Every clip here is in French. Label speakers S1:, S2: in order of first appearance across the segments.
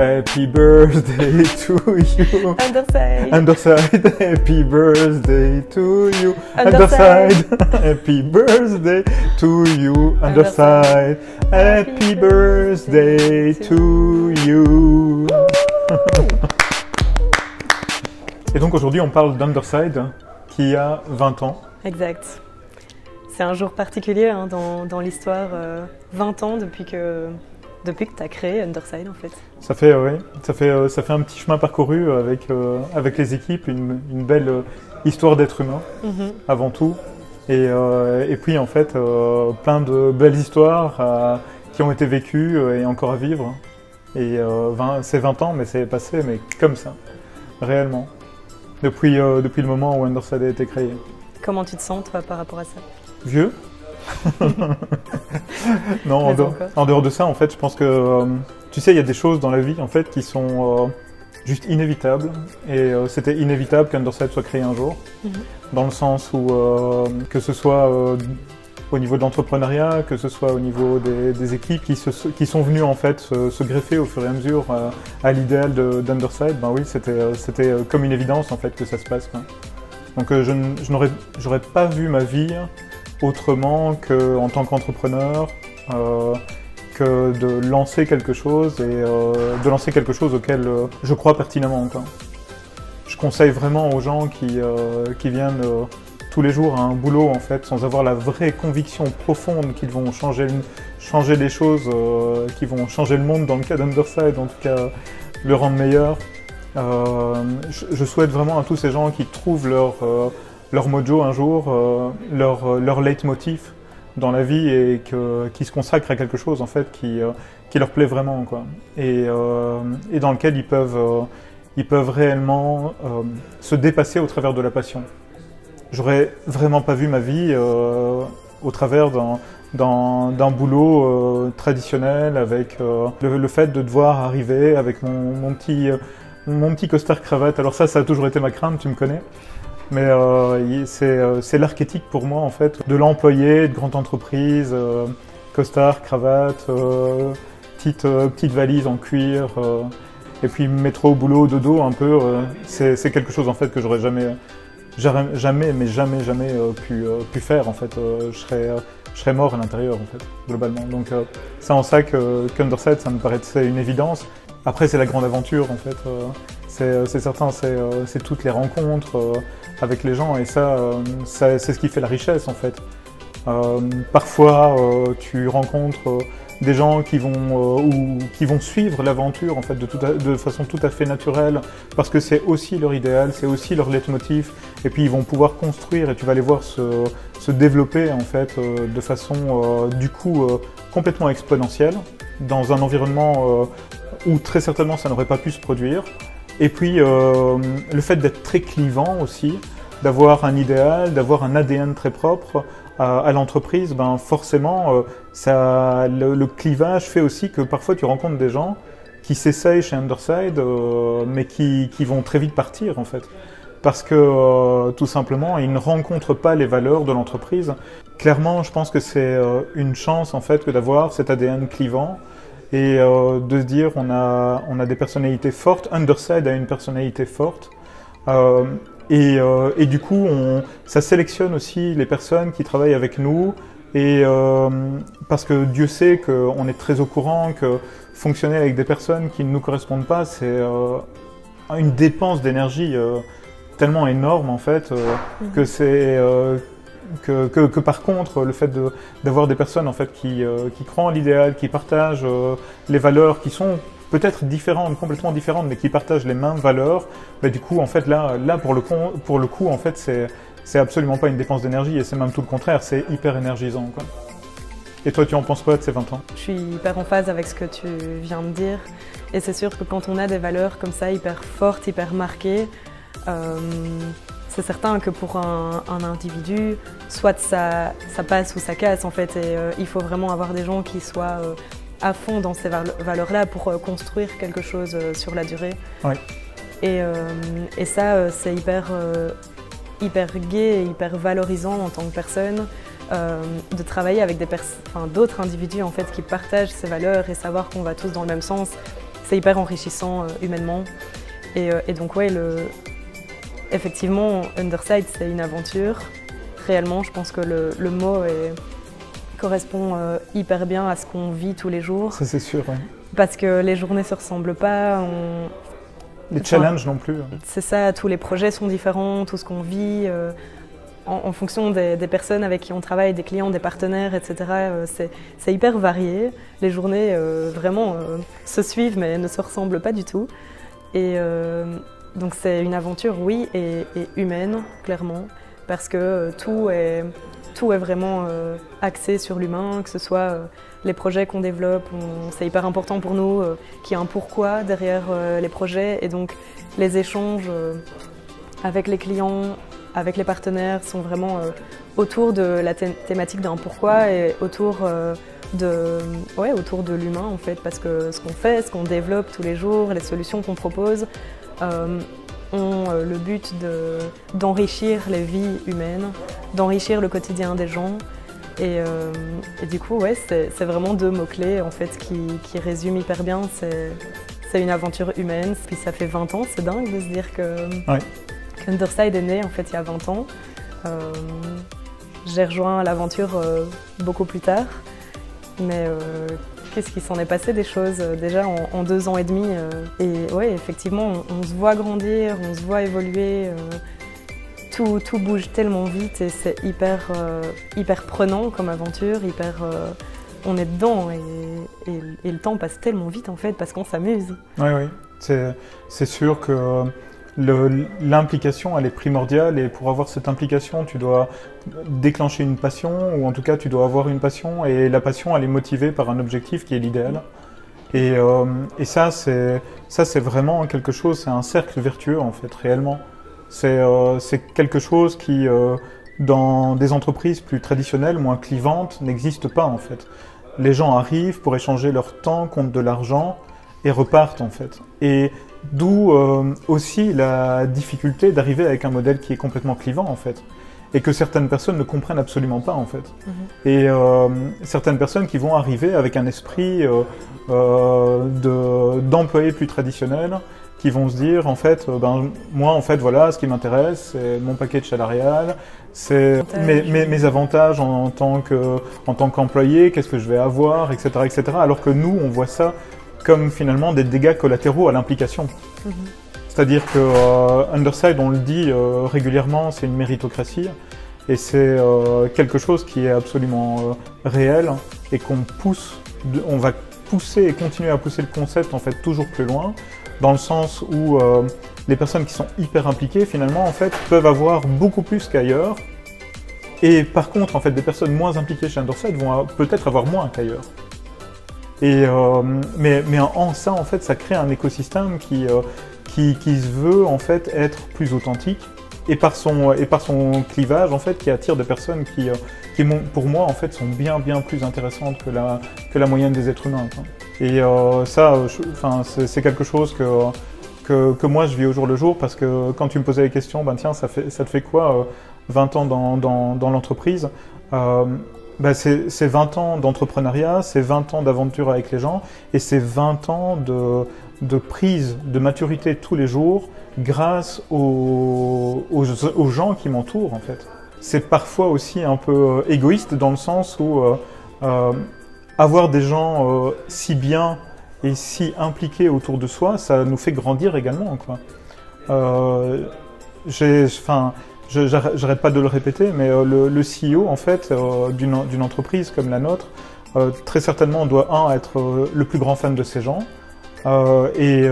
S1: Happy birthday to you.
S2: Underside.
S1: Underside, happy birthday to you.
S2: Underside.
S1: Happy birthday to you. Underside, happy birthday to you. Et donc aujourd'hui on parle d'Underside qui a 20 ans.
S2: Exact. C'est un jour particulier hein, dans l'histoire. 20 ans depuis que tu as créé Underside en fait.
S1: Ça fait un petit chemin parcouru avec les équipes, une belle histoire d'être humain avant tout. Et puis en fait plein de belles histoires qui ont été vécues et encore à vivre. Et c'est 20 ans mais c'est passé mais comme ça, réellement. Depuis le moment où Underside a été créé.
S2: Comment tu te sens toi par rapport à ça?
S1: Vieux. Non, en dehors de ça, en fait, je pense que, tu sais, il y a des choses dans la vie, en fait, qui sont juste inévitables. Et c'était inévitable qu'Underside soit créé un jour. Dans le sens où, que ce soit au niveau de l'entrepreneuriat, que ce soit au niveau des équipes qui sont venues, en fait, se greffer au fur et à mesure à l'idéal d'Underside, ben oui, c'était comme une évidence, en fait, que ça se passe, quoi. Donc j'aurais pas vu ma vie autrement qu'en tant qu'entrepreneur, que de lancer quelque chose et de lancer quelque chose auquel je crois pertinemment. Quoi. Je conseille vraiment aux gens qui viennent tous les jours à un boulot en fait, sans avoir la vraie conviction profonde qu'ils vont changer les choses, qu'ils vont changer le monde dans le cas d'Underside, en tout cas le rendre meilleur. Je souhaite vraiment à tous ces gens qui trouvent leur mojo un jour, leur leitmotiv dans la vie et qui se consacrent à quelque chose en fait qui leur plaît vraiment quoi. Et dans lequel ils peuvent réellement se dépasser au travers de la passion. J'aurais vraiment pas vu ma vie au travers d'un boulot traditionnel avec le fait de devoir arriver avec mon petit costard cravate. Alors ça a toujours été ma crainte, tu me connais. Mais c'est l'archétype pour moi en fait de l'employé de grande entreprise, costard, cravate, petite valise en cuir, et puis métro au boulot, dodo un peu. C'est quelque chose en fait que j'aurais jamais pu faire en fait. Je serais mort à l'intérieur en fait globalement. Donc c'est en ça qu'Underside ça me paraissait une évidence. Après c'est la grande aventure en fait. C'est certain, c'est toutes les rencontres avec les gens et ça c'est ce qui fait la richesse en fait. Parfois tu rencontres des gens qui vont suivre l'aventure en fait de façon tout à fait naturelle parce que c'est aussi leur idéal, c'est aussi leur leitmotiv et puis ils vont pouvoir construire et tu vas les voir se développer en fait de façon du coup complètement exponentielle dans un environnement où très certainement ça n'aurait pas pu se produire. Et puis le fait d'être très clivant aussi, d'avoir un idéal, d'avoir un ADN très propre à l'entreprise, ben forcément le clivage fait aussi que parfois tu rencontres des gens qui s'essayent chez Underside mais qui vont très vite partir en fait. Parce que tout simplement ils ne rencontrent pas les valeurs de l'entreprise. Clairement je pense que c'est une chance en fait que d'avoir cet ADN clivant. Et de se dire on a des personnalités fortes, Underside a une personnalité forte et du coup ça sélectionne aussi les personnes qui travaillent avec nous et parce que Dieu sait qu'on est très au courant que fonctionner avec des personnes qui ne nous correspondent pas c'est une dépense d'énergie tellement énorme en fait que c'est que par contre, le fait d'avoir des personnes en fait, qui croient en l'idéal, qui partagent les valeurs qui sont peut-être différentes, complètement différentes, mais qui partagent les mêmes valeurs, bah, du coup, en fait, là pour le coup, en fait, c'est absolument pas une dépense d'énergie et c'est même tout le contraire, c'est hyper énergisant, quoi. Et toi, tu en penses quoi de ces 20 ans?
S2: Je suis hyper en phase avec ce que tu viens de dire et c'est sûr que quand on a des valeurs comme ça, hyper fortes, hyper marquées, c'est certain que pour un individu, soit ça passe ou ça casse en fait et il faut vraiment avoir des gens qui soient à fond dans ces valeurs-là pour construire quelque chose sur la durée.
S1: Oui.
S2: Et ça, c'est hyper gai et hyper valorisant en tant que personne de travailler avec d'autres individus en fait, qui partagent ces valeurs et savoir qu'on va tous dans le même sens. c'est hyper enrichissant humainement. Et donc ouais, effectivement, Underside, c'est une aventure. Réellement, je pense que le mot correspond hyper bien à ce qu'on vit tous les jours.
S1: Ça, c'est sûr, ouais.
S2: Parce que les journées ne se ressemblent pas.
S1: Les challenges non plus.
S2: C'est ça, tous les projets sont différents, tout ce qu'on vit, en fonction des personnes avec qui on travaille, des clients, des partenaires, etc. C'est hyper varié. Les journées vraiment se suivent mais ne se ressemblent pas du tout. Et donc c'est une aventure, oui, et humaine, clairement, parce que tout est vraiment axé sur l'humain, que ce soit les projets qu'on développe, c'est hyper important pour nous qu'il y ait un pourquoi derrière les projets, et donc les échanges avec les clients, avec les partenaires sont vraiment autour de la thématique d'un pourquoi et autour de l'humain en fait, parce que ce qu'on fait, ce qu'on développe tous les jours, les solutions qu'on propose ont le but d'enrichir les vies humaines, d'enrichir le quotidien des gens. Et du coup, ouais, c'est vraiment deux mots-clés en fait, qui résument hyper bien. C'est une aventure humaine. Puis ça fait 20 ans, c'est dingue de se dire qu'Underside est né en fait, il y a 20 ans. J'ai rejoint l'aventure beaucoup plus tard. Mais qu'est-ce qui s'en est passé des choses déjà en 2 ans et demi. Et ouais, effectivement, on se voit grandir, on se voit évoluer. Tout bouge tellement vite et c'est hyper prenant comme aventure, on est dedans et le temps passe tellement vite en fait parce qu'on s'amuse.
S1: Oui, c'est sûr que l'implication elle est primordiale et pour avoir cette implication tu dois déclencher une passion ou en tout cas tu dois avoir une passion et la passion elle est motivée par un objectif qui est l'idéal. Et ça c'est vraiment quelque chose, c'est un cercle vertueux en fait réellement. C'est quelque chose qui, dans des entreprises plus traditionnelles, moins clivantes, n'existe pas en fait. Les gens arrivent pour échanger leur temps contre de l'argent et repartent en fait. Et d'où aussi la difficulté d'arriver avec un modèle qui est complètement clivant en fait. Et que certaines personnes ne comprennent absolument pas en fait. Et certaines personnes qui vont arriver avec un esprit d'employé plus traditionnel, qui vont se dire en fait, moi en fait voilà, ce qui m'intéresse c'est mon package salarial, c'est mes avantages en tant qu'employé, qu'est-ce que je vais avoir, etc., etc. Alors que nous on voit ça comme finalement des dégâts collatéraux à l'implication. C'est-à-dire que Underside, on le dit régulièrement, c'est une méritocratie et c'est quelque chose qui est absolument réel et qu'on pousse, on va pousser et continuer à pousser le concept en fait toujours plus loin. Dans le sens où les personnes qui sont hyper impliquées, finalement, en fait, peuvent avoir beaucoup plus qu'ailleurs. Et par contre, en fait, des personnes moins impliquées chez Underside vont peut-être avoir moins qu'ailleurs. Et mais en ça, en fait, ça crée un écosystème qui se veut, en fait, être plus authentique. Et par son clivage, en fait, qui attire des personnes qui pour moi, en fait, sont bien plus intéressantes que la moyenne des êtres humains, quoi. Et ça, c'est quelque chose que moi je vis au jour le jour parce que quand tu me posais la question, tiens, ça te fait quoi 20 ans dans l'entreprise c'est 20 ans d'entrepreneuriat, c'est 20 ans d'aventure avec les gens et c'est 20 ans de prise de maturité tous les jours grâce aux gens qui m'entourent en fait. C'est parfois aussi un peu égoïste dans le sens où avoir des gens si bien et si impliqués autour de soi, ça nous fait grandir également, quoi. J'arrête pas de le répéter, mais le CEO en fait d'une entreprise comme la nôtre, très certainement doit être le plus grand fan de ses gens. Et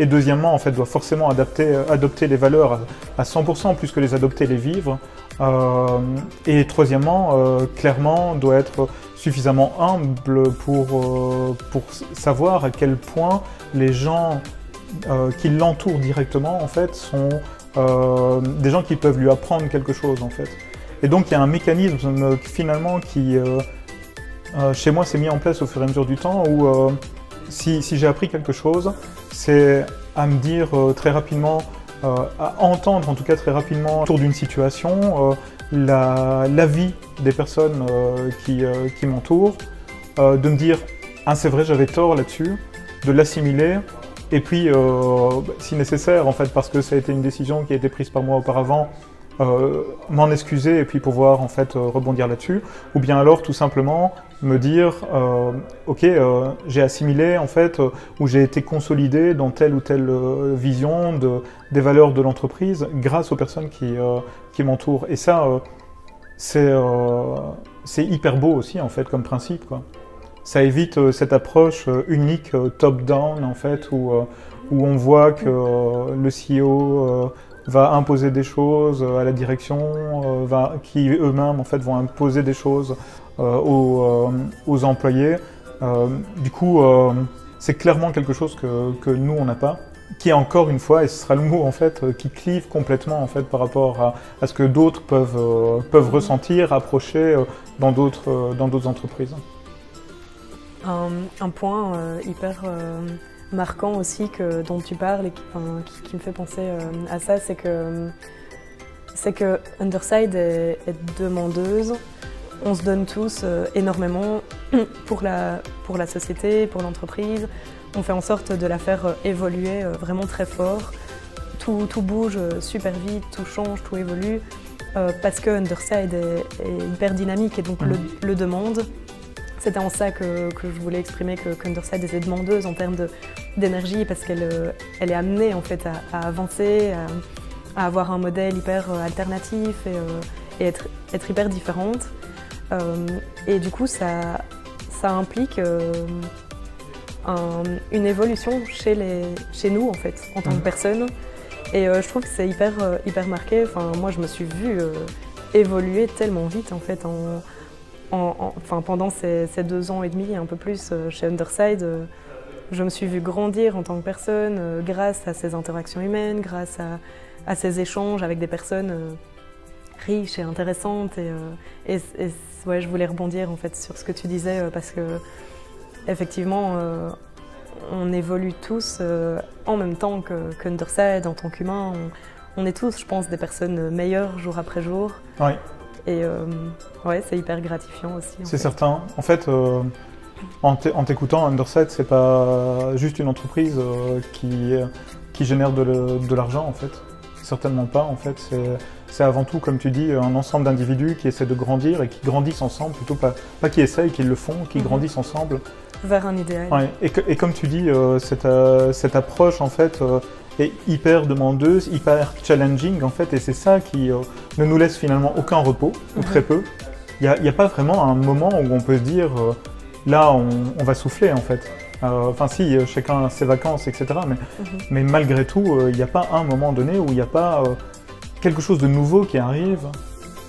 S1: deuxièmement, en fait, doit forcément adopter les valeurs à 100%, plus que les adopter, les vivre. Et troisièmement, clairement, doit être suffisamment humble pour savoir à quel point les gens qui l'entourent directement, en fait, sont des gens qui peuvent lui apprendre quelque chose, en fait. Et donc, il y a un mécanisme finalement qui, chez moi, s'est mis en place au fur et à mesure du temps où si j'ai appris quelque chose, c'est à me dire très rapidement, à entendre en tout cas très rapidement autour d'une situation, l'avis des personnes qui m'entourent, de me dire « Ah c'est vrai, j'avais tort là-dessus », de l'assimiler et puis, si nécessaire, en fait, parce que ça a été une décision qui a été prise par moi auparavant, m'en excuser et puis pouvoir en fait rebondir là-dessus, ou bien alors tout simplement me dire ok, j'ai assimilé en fait ou j'ai été consolidé dans telle ou telle vision des valeurs de l'entreprise grâce aux personnes qui m'entourent. Et ça, c'est hyper beau aussi en fait comme principe, quoi. Ça évite cette approche unique top-down en fait où on voit que le CEO va imposer des choses à la direction, qui eux-mêmes en fait vont imposer des choses aux employés. Du coup, c'est clairement quelque chose que nous on n'a pas, qui est encore une fois, et ce sera le mot en fait, qui clive complètement en fait par rapport à ce que d'autres peuvent ressentir, approcher dans d'autres entreprises.
S2: Un point hyper marquant aussi dont tu parles et qui me fait penser à ça, c'est que Underside est demandeuse. On se donne tous énormément pour la société, pour l'entreprise. On fait en sorte de la faire évoluer vraiment très fort. Tout bouge super vite, tout change, tout évolue parce que Underside est hyper dynamique et donc le demande. C'était en ça que je voulais exprimer qu'Underside était demandeuse en termes d'énergie parce qu'elle est amenée en fait à avancer, à avoir un modèle hyper alternatif et être hyper différente. Et du coup, ça implique une évolution chez nous en fait, en tant que personne. Et je trouve que c'est hyper marqué. Enfin, moi, je me suis vue évoluer tellement vite en fait. Pendant ces 2 ans et demi, un peu plus chez Underside, je me suis vue grandir en tant que personne grâce à ces interactions humaines, grâce à ces échanges avec des personnes riches et intéressantes. Et ouais, je voulais rebondir en fait sur ce que tu disais parce que effectivement, on évolue tous en même temps qu'Underside en tant qu'humain. On est tous, je pense, des personnes meilleures jour après jour.
S1: Oui.
S2: Et ouais, c'est hyper gratifiant aussi.
S1: C'est certain. En fait, en t'écoutant, Underside, c'est pas juste une entreprise qui génère de l'argent, en fait. Certainement pas, en fait. C'est avant tout, comme tu dis, un ensemble d'individus qui essaient de grandir et qui grandissent ensemble, plutôt pas qui essayent, qui le font, qui grandissent ensemble.
S2: Vers un idéal.
S1: Ouais. Et comme tu dis, cette approche, en fait, est hyper demandeuse, hyper challenging en fait, et c'est ça qui ne nous laisse finalement aucun repos, ou très peu. Il n'y a pas vraiment un moment où on peut se dire là on va souffler en fait. Enfin si, chacun a ses vacances, etc. Mais malgré tout, il n'y a pas un moment donné où il n'y a pas quelque chose de nouveau qui arrive.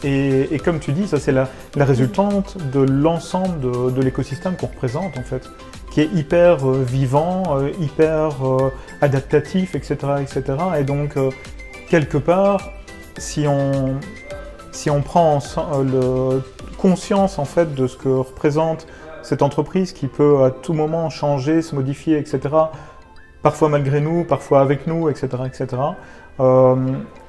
S1: Et comme tu dis, ça c'est la résultante de l'ensemble de l'écosystème qu'on représente en fait, qui est hyper vivant, hyper adaptatif, etc., etc. Et donc, quelque part, si on prend conscience en fait de ce que représente cette entreprise qui peut à tout moment changer, se modifier, etc., parfois malgré nous, parfois avec nous, etc., etc.,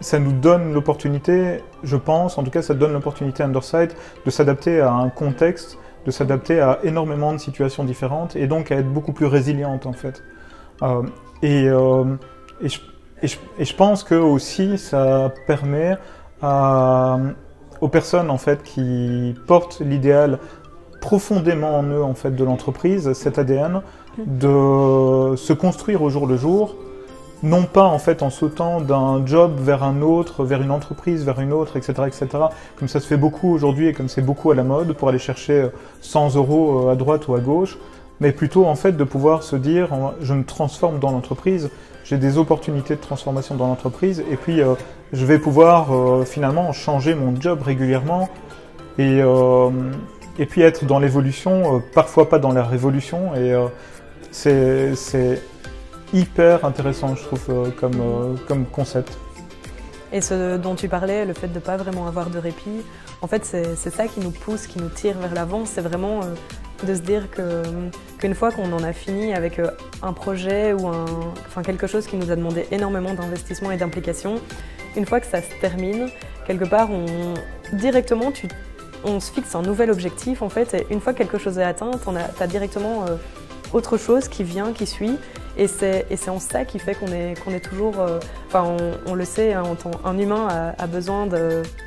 S1: ça nous donne l'opportunité, je pense, en tout cas ça donne l'opportunité à Underside de s'adapter à un contexte, de s'adapter à énormément de situations différentes et donc à être beaucoup plus résiliente en fait. Et je pense que aussi ça permet aux personnes en fait qui portent l'idéal profondément en eux en fait de l'entreprise, cet ADN, de se construire au jour le jour, non pas en fait en sautant d'un job vers un autre, vers une entreprise, vers une autre, etc., etc., comme ça se fait beaucoup aujourd'hui et comme c'est beaucoup à la mode, pour aller chercher 100 € à droite ou à gauche, mais plutôt en fait de pouvoir se dire je me transforme dans l'entreprise, j'ai des opportunités de transformation dans l'entreprise et puis je vais pouvoir finalement changer mon job régulièrement et puis être dans l'évolution, parfois pas dans la révolution, et c'est hyper intéressant, je trouve, comme concept.
S2: Et ce dont tu parlais, le fait de ne pas vraiment avoir de répit, en fait, c'est ça qui nous pousse, qui nous tire vers l'avant. C'est vraiment de se dire qu'une fois qu'on en a fini avec un projet ou quelque chose qui nous a demandé énormément d'investissement et d'implication, une fois que ça se termine, quelque part, directement, on se fixe un nouvel objectif, en fait, et une fois que quelque chose est atteint, tu as directement autre chose qui vient, qui suit. Et c'est en ça qui fait qu'on est toujours... Enfin, on le sait, hein, un humain a besoin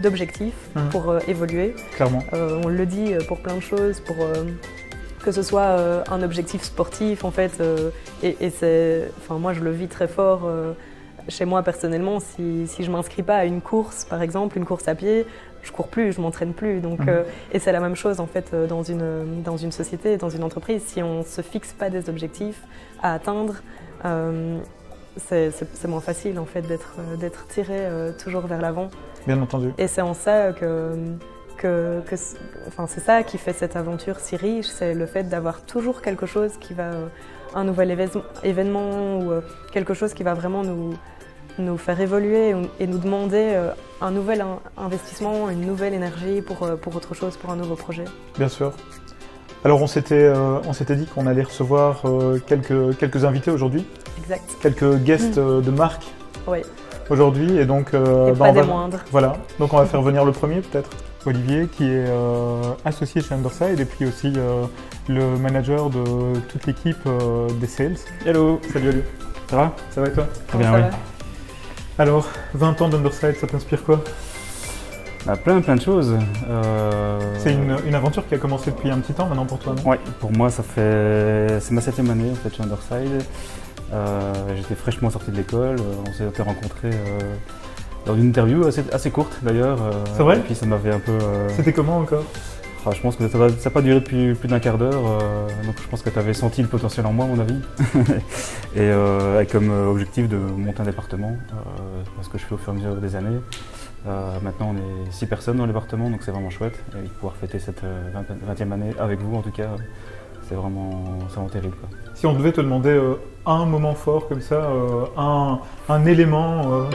S2: d'objectifs pour évoluer.
S1: Clairement.
S2: On le dit pour plein de choses, pour que ce soit un objectif sportif, en fait. Et c'est... Enfin, moi, je le vis très fort chez moi, personnellement. Si je ne m'inscris pas à une course, par exemple, une course à pied, je cours plus, je m'entraîne plus. Donc, et c'est la même chose en fait dans une société, dans une entreprise. Si on ne se fixe pas des objectifs à atteindre, c'est moins facile en fait d'être tiré toujours vers l'avant.
S1: Bien entendu.
S2: Et c'est en ça enfin, c'est ça qui fait cette aventure si riche, c'est le fait d'avoir toujours quelque chose qui va, un nouvel événement ou quelque chose qui va vraiment nous faire évoluer et nous demander un nouvel investissement, une nouvelle énergie pour autre chose, pour un nouveau projet.
S1: Bien sûr. Alors on s'était dit qu'on allait recevoir quelques invités aujourd'hui.
S2: Exact.
S1: Quelques guests de marque aujourd'hui. Et donc,
S2: pas des moindres.
S1: Voilà, donc on va faire venir le premier peut-être. Olivier qui est associé chez Underside et puis aussi le manager de toute l'équipe des sales. Hello, salut Olivier. Ça va? Ça va et toi?
S3: Très bien, oui.
S1: Alors, 20 ans d'Underside, ça t'inspire quoi?
S3: Plein de choses.
S1: C'est une aventure qui a commencé depuis un petit temps maintenant pour toi, non?
S3: Oui, pour moi c'est ma 7e année en fait chez Underside. J'étais fraîchement sorti de l'école, on s'est rencontrés dans une interview assez courte d'ailleurs.
S1: C'est vrai?
S3: Et puis ça m'avait un peu...
S1: C'était comment encore?
S3: Je pense que ça n'a pas duré plus d'un quart d'heure, donc je pense que tu avais senti le potentiel en moi à mon avis. Et avec comme objectif de monter un département, ce que je fais au fur et à mesure des années. Maintenant on est 6 personnes dans le département, donc c'est vraiment chouette. Et pouvoir fêter cette 20e année avec vous en tout cas, c'est vraiment terrible, quoi.
S1: Si on devait te demander un moment fort comme ça, un élément